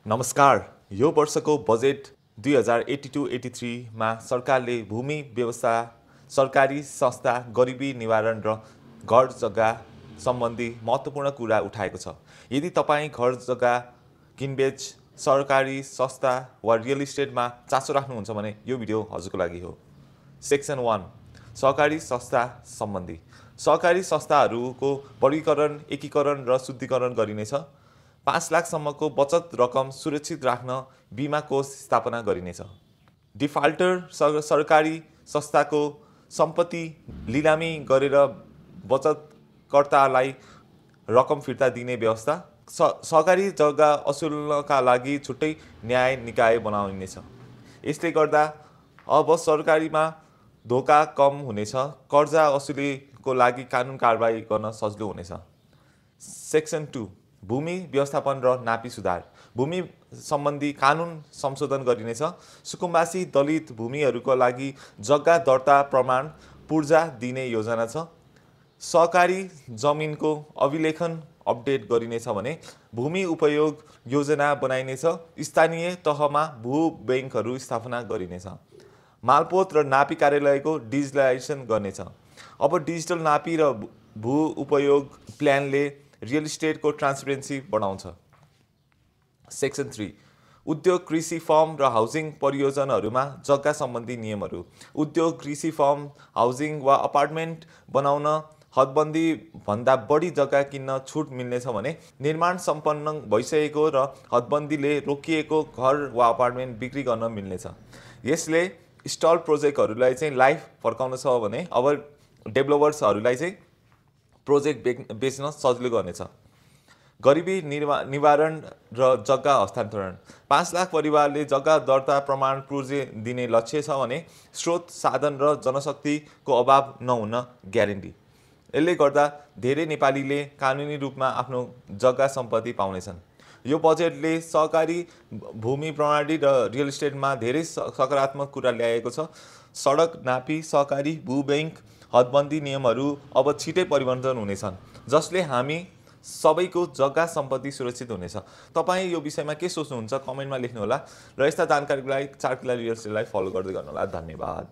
नमस्कार। यो वर्षको बजेट 2082-83 मा सरकारले भूमि व्यवस्था, सरकारी संस्था, गरिबी निवारण र घर जग्गा सम्बन्धी महत्त्वपूर्ण कुरा उठाएको छ। यदि तपाईँ घर जग्गा किनबेच, सरकारी संस्था वा रियल इस्टेटमा चासो राख्नुहुन्छ भने यो भिडियो हजुरको लागि हो। सेक्सन 1 सहकारी संस्था सम्बन्धी। सहकारी संस्थाहरूको वर्गीकरण, एकीकरण र शुद्धिकरण गरिनेछ। 5 लाखसम्मको बचत रकम सुरक्षित राख्न बिमा कोष स्थापना गरिनेछ। डिफाल्टर सरकारी संस्थाको सम्पत्ति लिलामी गरेर बचतकर्तालाई रकम फिर्ता दिने व्यवस्था। सहकारी जग्गा असुल्नका लागि छुट्टै न्याय निकाय बनाइनेछ। यसले गर्दा अब सरकारीमा धोका कम हुनेछ। कर्जा असुलीको लागि कानुन कारबाही गर्न सजिलो हुनेछ। सेक्सन 2 भूमि व्यवस्थापन र नापी सुधार। भूमि सम्बन्धी कानुन संशोधन गरिनेछ। सुकुम्बासी दलित भूमिहरूका लागि जग्गा दर्ता प्रमाण पूर्जा दिने योजना छ। सहकारी जमिनको अभिलेखन अपडेट गरिनेछ भने भूमि उपयोग योजना बनाइनेछ। स्थानीय तहमा भू ब्याङ्कहरू स्थापना गरिनेछ। मालपोत र नापी कार्यालयको डिजिटलाइजेसन गर्नेछ। अब डिजिटल नापी र भू उपयोग प्लानले रियल इस्टेटको ट्रान्सपेरेन्सी बढाउँछ। सेक्सन 3 उद्योग, कृषि फर्म र हाउसिङ परियोजनाहरूमा जग्गा सम्बन्धी नियमहरू। उद्योग, कृषि फर्म, हाउसिङ वा अपार्टमेन्ट बनाउन हदबन्दी भन्दा बढी जग्गा किन्न छुट मिल्नेछ भने निर्माण सम्पन्न भइसकेको र हदबन्दीले रोकिएको घर वा अपार्टमेन्ट बिक्री गर्न मिल्नेछ। यसले स्टल प्रोजेक्टहरूलाई चाहिँ लाइफ फर्काउन छ भने अब डेभलपर्सहरूलाई चाहिँ प्रोजेक्ट बेच्न सजिलो गर्नेछ। गरिबी निवारण र जग्गा हस्तान्तरण। 5 लाख परिवारले जग्गा दर्ता प्रमाण पूर्जा दिने लक्ष्य छ भने स्रोत, साधन र जनशक्तिको अभाव नहुन ग्यारेन्टी। यसले गर्दा धेरै नेपालीले कानुनी रूपमा आफ्नो जग्गा सम्पत्ति पाउनेछन्। यो बजेटले सहकारी भूमि प्रणाली र रियल इस्टेटमा धेरै सकारात्मक कुरा ल्याएको छ। सडक नापी, सहकारी भू ब्याङ्क, हदबन्दी नियमहरू अब छिटै परिवर्तन हुनेछन्, जसले हामी सबैको जग्गा सम्पत्ति सुरक्षित हुनेछ। तपाईँ यो विषयमा के सोच्नुहुन्छ कमेन्टमा लेख्नुहोला र यस्ता जानकारीको लागि चारकिला रियल इस्टेटलाई फलो गर्दै गर्नुहोला। धन्यवाद।